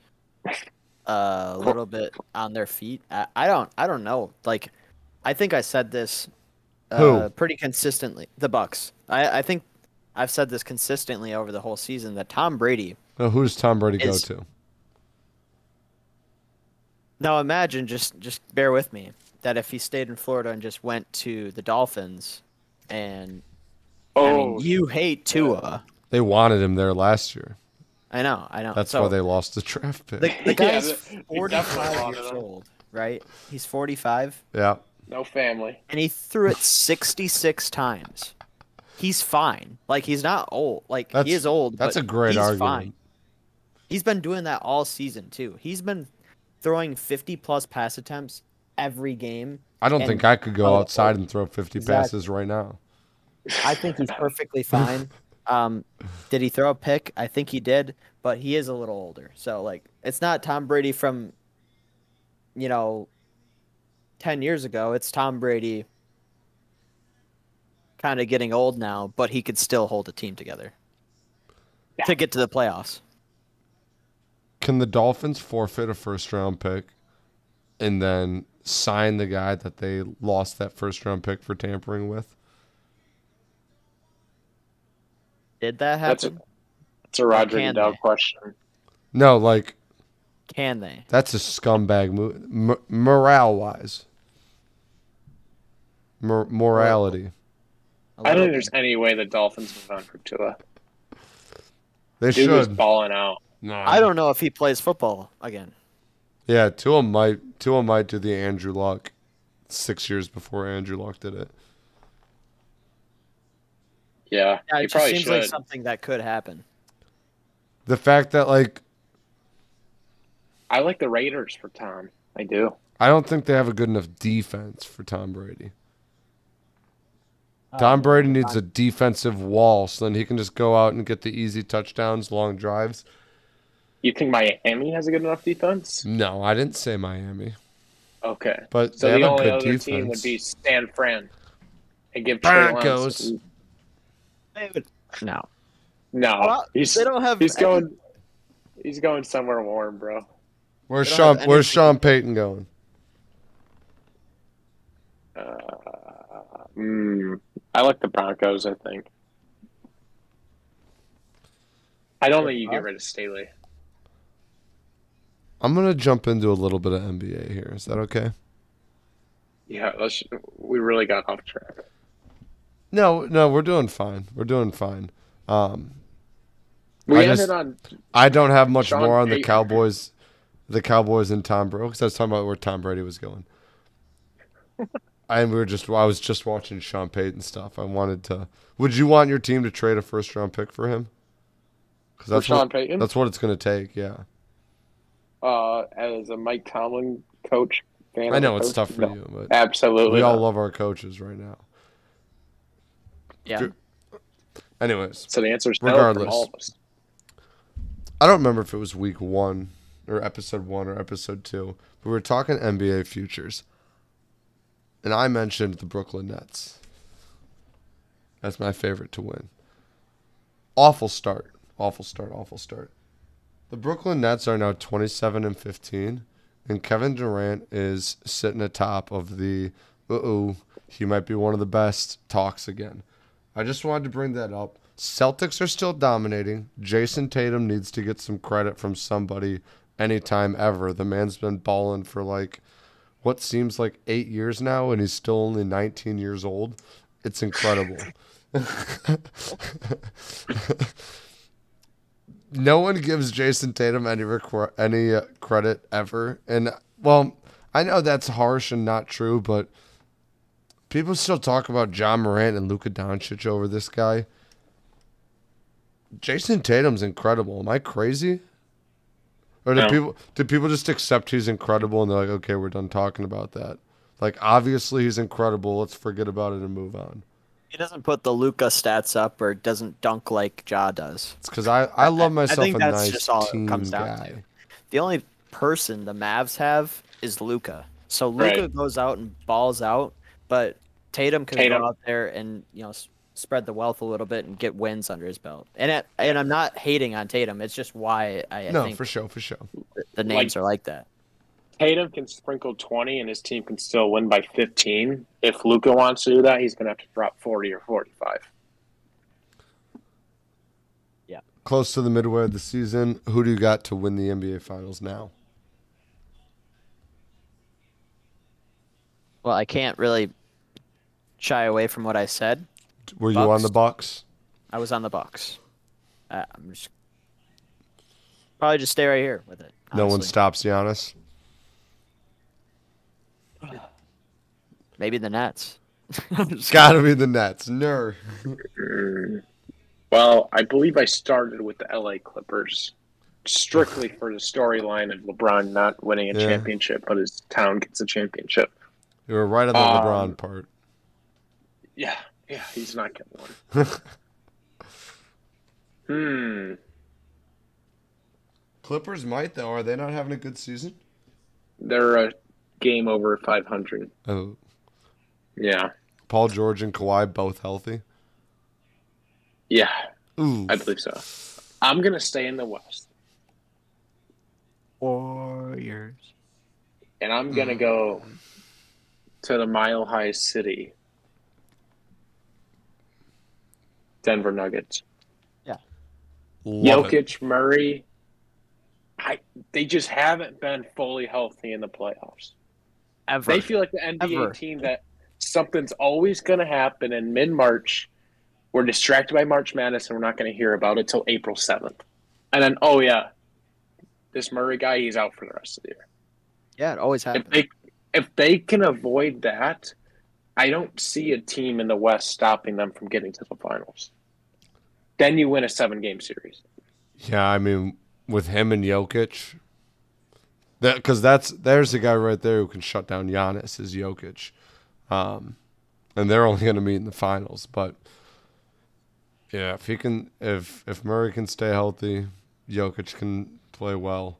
a little bit on their feet. I don't know. Like, I think I said this Who? pretty consistently. The Bucks. I think I've said this consistently over the whole season that Tom Brady. Now, who does Tom Brady go to? Now imagine, just bear with me, that if he stayed in Florida and just went to the Dolphins, and I mean, you hate Tua. They wanted him there last year. I know. That's why they lost the draft pick. The guy's they 45 wanted years him. old, right? He's 45, Yeah. No family. and he threw it 66 times. He's fine. Like, he's not old. Like, he is old, That's but a great he's argument. fine. He's been doing that all season, too. He's been throwing 50-plus pass attempts every game. I don't think I could go outside and throw 50 exactly. passes right now. I think he's perfectly fine. Did he throw a pick? I think he did, but he is a little older. So, like, it's not Tom Brady from, 10 years ago. It's Tom Brady kind of getting old now, but he could still hold a team together to get to the playoffs. Can the Dolphins forfeit a first-round pick and then sign the guy that they lost that first-round pick for tampering with? Did that happen? That's a Roger can Goodell they? question. No, like, Can they? that's a scumbag move. Morale-wise. Morality. I don't think there's any way the Dolphins move on for Tua. They Dude was should. balling out. No. I don't know if he plays football again. Yeah, Tua might do the Andrew Luck 6 years before Andrew Luck did it. Yeah, Yeah, he it just probably seems should. like something that could happen. The fact that, like, I like the Raiders for Tom. I do. I don't think they have a good enough defense for Tom Brady. Tom Brady needs a defensive wall so then he can just go out and get the easy touchdowns, long drives. You think Miami has a good enough defense? No, I didn't say Miami. Okay. But So they the have a only good other defense. team would be San Fran. And give Trey Broncos. Lance. No. No. Well, he's they don't have. he's going somewhere warm, bro. Where's They don't have anything. Sean Payton going? I like the Broncos, I think. I don't think you get rid of Staley. I'm going to jump into a little bit of NBA here. Is that okay? Yeah, we really got off track. No, we're doing fine. We're doing fine. We ended on I don't have much Sean more on the Payton. Cowboys and Tom Brady because I was talking about where Tom Brady was going. I was just watching Sean Payton stuff. I wanted to. Would you want your team to trade a first round pick for him? Because Sean Payton? That's what it's going to take. Yeah. As a Mike Tomlin coach fan. I know it's tough for you, but absolutely. we all not. love our coaches right now. Yeah. Anyways, So the answer is no regardless. from all of us. I don't remember if it was week 1 or episode 1 or episode 2, but we were talking NBA futures. And I mentioned the Brooklyn Nets. That's my favorite to win. Awful start. The Brooklyn Nets are now 27-15, and Kevin Durant is sitting atop of the he might be one of the best talks again. I just wanted to bring that up. Celtics are still dominating. Jason Tatum needs to get some credit from somebody anytime ever. The man's been balling for like what seems like 8 years now, and he's still only 19 years old. It's incredible. No one gives Jason Tatum any credit ever. And, well, I know that's harsh and not true, but people still talk about John Morant and Luka Doncic over this guy. Jason Tatum's incredible. Am I crazy? Or do people just accept he's incredible and they're like, okay, we're done talking about that? Like, obviously he's incredible. Let's forget about it and move on. He doesn't put the Luka stats up or doesn't dunk like Ja does. It's because I love myself I think a that's nice just all team it comes down guy. to. The only person the Mavs have is Luka. So Luka Right. goes out and balls out, but Tatum can go out there and spread the wealth a little bit and get wins under his belt. And I'm not hating on Tatum. It's just why I think for sure. the names are like that. Tatum can sprinkle 20 and his team can still win by 15. If Luka wants to do that, he's going to have to drop 40 or 45. Yeah. Close to the midway of the season, who do you got to win the NBA Finals now? Well, I can't really shy away from what I said. Were you Bucks. on the Bucks? I was on the Bucks. I'm just probably just stay right here with it. No one honestly. stops Giannis. Maybe the Nets. It's got to be the Nets. Ner. Well, I believe I started with the LA Clippers strictly for the storyline of LeBron not winning a championship, but his town gets a championship. You were right on the LeBron part. Yeah, he's not getting one. Clippers might, though. Are they not having a good season? They're a game over 500. Oh. Yeah. Paul George and Kawhi both healthy? Yeah, Ooh. I believe so. I'm going to stay in the West. Warriors. And I'm going to go to the Mile High City. Denver Nuggets. Yeah. Jokic, Murray. They just haven't been fully healthy in the playoffs. Ever. They feel like the NBA team that something's always going to happen in mid-March. We're distracted by March Madness, and we're not going to hear about it till April 7th. And then, oh, yeah, this Murray guy, he's out for the rest of the year. Yeah, it always happens. If they can avoid that, I don't see a team in the West stopping them from getting to the finals. Then you win a 7-game series. Yeah, I mean, with him and Jokic, because there's the guy right there who can shut down Giannis is Jokic, and they're only going to meet in the finals. But yeah, if Murray can stay healthy, Jokic can play well.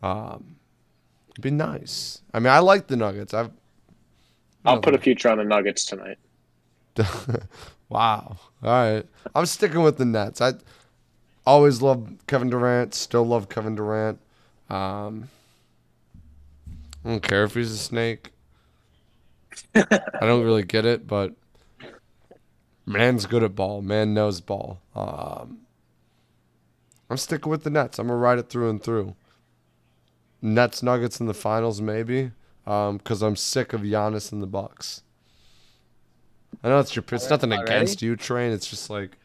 It'd be nice. I mean, I like the Nuggets. I'll put a future on the Nuggets tonight. Wow. All right. I'm sticking with the Nets. I always loved Kevin Durant. Still love Kevin Durant. I don't care if he's a snake. I don't really get it, but man's good at ball. Man knows ball. I'm sticking with the Nets. I'm going to ride it through and through. Nets Nuggets in the finals, maybe, because I'm sick of Giannis and the Bucks. I know it's nothing against you, Train. It's just like,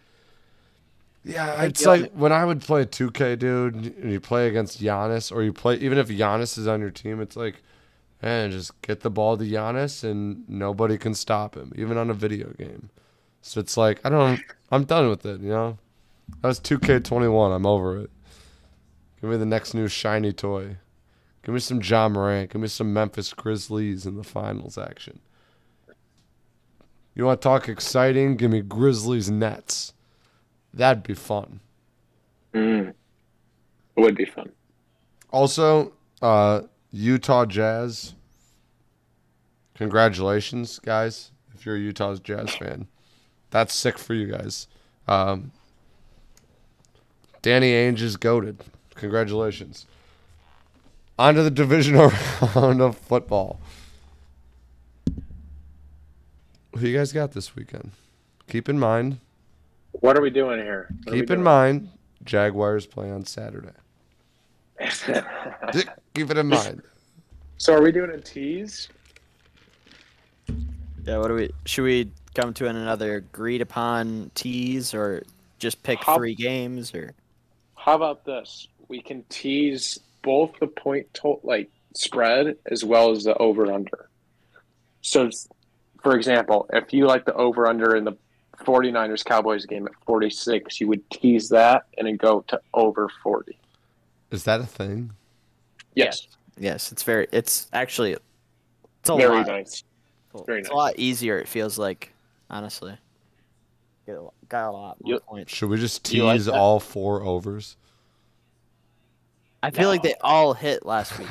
yeah, it's like when I would play 2K, dude, and you play against Giannis, or you play, even if Giannis is on your team, it's like, man, just get the ball to Giannis and nobody can stop him, even on a video game. So it's like, I'm done with it, you know? That was 2K21. I'm over it. Give me the next new shiny toy. Give me some Ja Morant. Give me some Memphis Grizzlies in the finals action. You want to talk exciting? Give me Grizzlies Nets. That'd be fun. It would be fun. Also, Utah Jazz. Congratulations, guys, if you're a Utah Jazz fan. That's sick for you guys. Danny Ainge is goated. Congratulations. On to the divisional round of football. Who you guys got this weekend? Keep in mind. What are we doing here? Keep in mind, Jaguars play on Saturday. Keep it in mind. So are we doing a tease? Yeah, should we come to another agreed upon tease or just pick 3 games or how about this? We can tease both the point spread as well as the over under. So for example, if you like the over under in the 49ers Cowboys game at 46, you would tease that and then go to over 40. Is that a thing? Yes. Yes, it's very very nice. It's a lot easier, it feels like, honestly. Got a lot more points. Should we just tease all 4 overs? I feel like they all hit last week.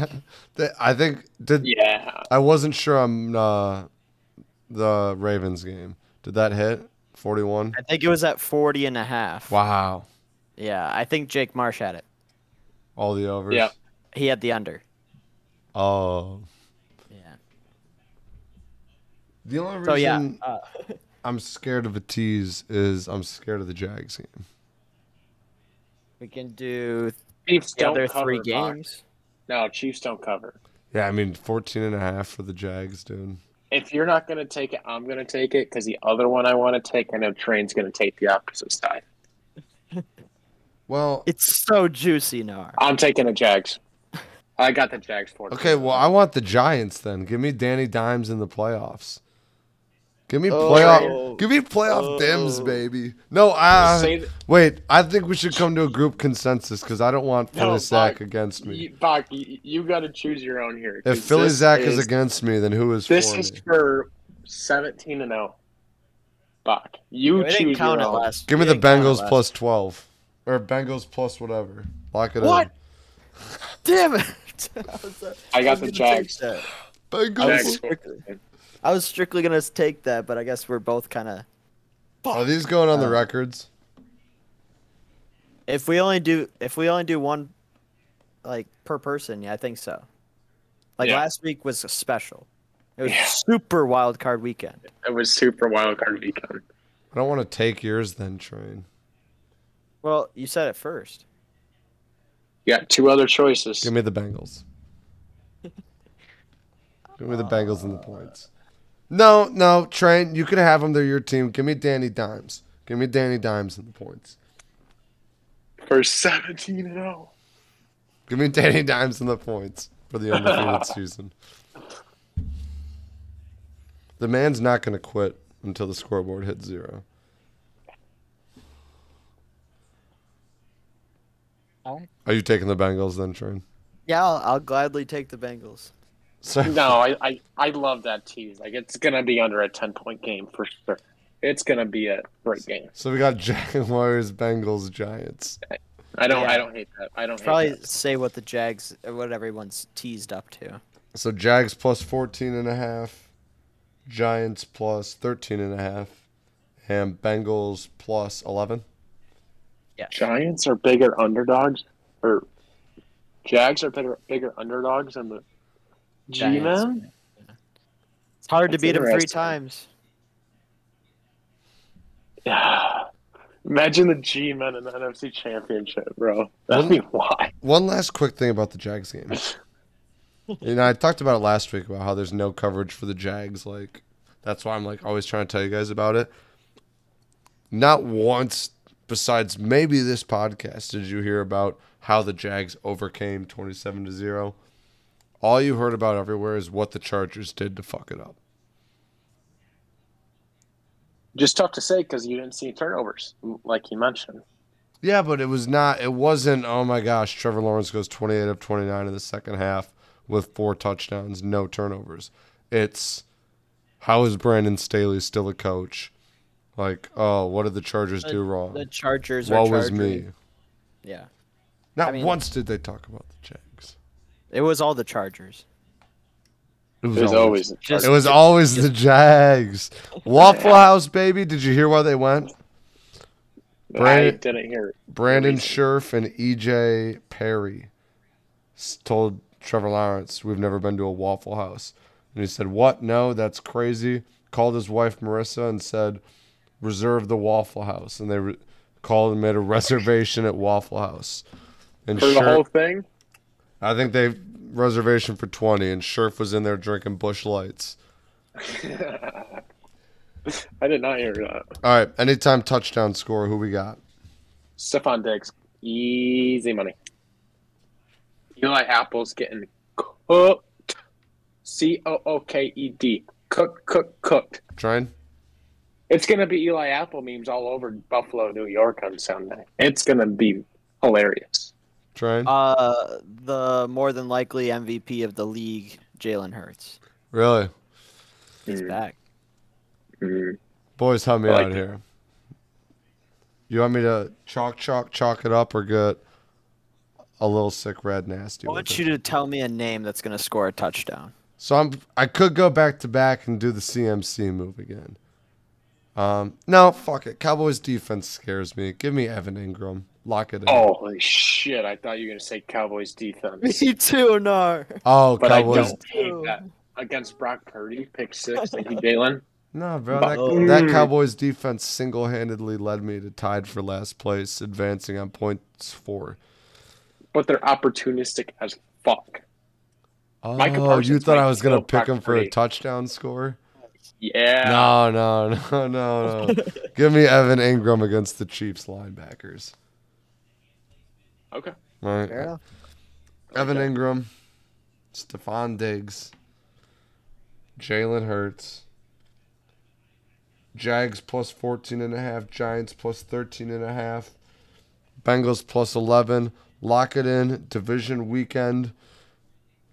I think Yeah. I wasn't sure on the Ravens game. Did that hit 41? I think it was at 40.5. Wow. Yeah, I think Jake Marsh had it. All the overs? Yeah. He had the under. Oh. Yeah. The only reason So I'm scared of a tease is I'm scared of the Jags game. we can do Chiefs the don't other cover 3 Fox. games. No, Chiefs don't cover. Yeah, I mean 14.5 for the Jags, dude. If you're not going to take it, I'm going to take it because the other one I want to take, I know Train's going to take the opposite side. Well, It's so juicy, Gnar. I'm taking the Jags. I got the Jags for it. okay, well, I want the Giants then. Give me Danny Dimes in the playoffs. Give me Oh. playoff Dims, Oh. baby. No, wait. I think we should come to a group consensus because I don't want Philly Zach against me. Bach, you got to choose your own here. If Philly Zach is against me, then who is for me? This is for 17-0. Bach, you We choose didn't count your it own. last. Give me we the didn't count it Bengals last. plus 12. Or Bengals plus whatever. Lock it What? in. Damn it! I got was the gonna take Jags. that. Bengals. I was strictly gonna take that, but I guess we're both kind of. Are these going on the records? If we only do one, like per person, yeah, I think so. Like Yeah. last week was a special. It was super wild card weekend. It was super wild card weekend. I don't want to take yours then, Train. Well, you said it first. You got two other choices. Give me the Bengals. Give me the Bengals and the points. No, Train, you can have them. They're your team. Give me Danny Dimes. Give me Danny Dimes and the points. For 17-0. Give me Danny Dimes and the points for the undefeated season. The man's not going to quit until the scoreboard hits 0. Are you taking the Bengals then, Train? Yeah, I'll gladly take the Bengals. So, No, I love that tease. Like, it's going to be under a 10-point game for sure. It's going to be a great game. so we got Jaguars, Bengals, Giants. I don't Yeah. hate that. I don't Probably hate that. say what the Jags, what everyone's teased up to. So Jags plus 14.5, Giants plus 13.5, and Bengals plus 11. Yeah. Giants are bigger underdogs, or Jags are bigger underdogs than the Giants. G-Men? It's hard to That's beat them 3 interesting. times. Yeah. Imagine the G-Men in the NFC Championship, bro. That'd be why. One last quick thing about the Jags game. I talked about it last week about how there's no coverage for the Jags. Like, that's why I'm like always trying to tell you guys about it. Not once, besides maybe this podcast, did you hear about how the Jags overcame 27-0. All you heard about everywhere is what the Chargers did to fuck it up. Just tough to say because you didn't see turnovers, like you mentioned. Yeah, but it wasn't, oh my gosh, Trevor Lawrence goes 28 of 29 in the second half with 4 touchdowns, no turnovers. It's, how is Brandon Staley still a coach? Like, oh, what did the Chargers do wrong? The Chargers are What was charging. me? Yeah. Not I mean- once did they talk about the Jags. It was all the Chargers. It There's always the Just- It was always the Jags. Waffle House, baby. Did you hear why they went? I Brandon- didn't hear it. Brandon reason. Scherf and EJ Perry told Trevor Lawrence, "We've never been to a Waffle House." And he said, "What? No, that's crazy." Called his wife Marissa and said, "Reserve the Waffle House." And they called and made a reservation at Waffle House. And For the whole thing? I think they reservation for 20, and Scherf was in there drinking Busch Lights. I did not hear that. All right, anytime touchdown score, who we got? Stephon Diggs. Easy money. Eli Apple's getting cooked. Cooked. Cooked. Train? It's going to be Eli Apple memes all over Buffalo, New York on Sunday. It's going to be hilarious. Train? The more than likely MVP of the league, Jalen Hurts. Really? He's back. Mm. Boys, help me I like out it. here. You want me to chalk it up or get a little sick red nasty? I with want it? you to tell me a name that's going to score a touchdown. So I could go back to back and do the CMC move again. No, fuck it. Cowboys defense scares me. Give me Evan Ingram. Lock it in. Holy shit. I thought you were going to say Cowboys defense. Me too, Nar. Oh, But Cowboys. I don't hate that. Against Brock Purdy, pick 6. Thank you, Jalen. No, bro. But- That Cowboys defense single-handedly led me to tied for last place, advancing on points 4. But they're opportunistic as fuck. Micah Oh, Parsons you thought I might was going to kill pick Brock him for a Purdy. touchdown score? Yeah. No. Give me Evan Ingram against the Chiefs linebackers. Okay. All right. Fair enough. Evan Okay. Ingram, Stephon Diggs, Jalen Hurts, Jags plus 14.5, Giants plus 13.5, Bengals plus 11. Lock it in. Division weekend.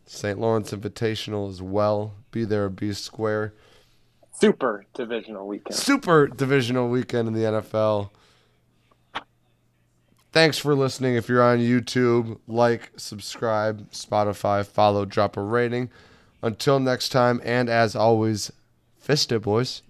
St. Lawrence Invitational as well. Be there or be square. Super divisional weekend. Super divisional weekend in the NFL. Thanks for listening. If you're on YouTube, like, subscribe, Spotify, follow, drop a rating. Until next time, and as always, fist it, boys.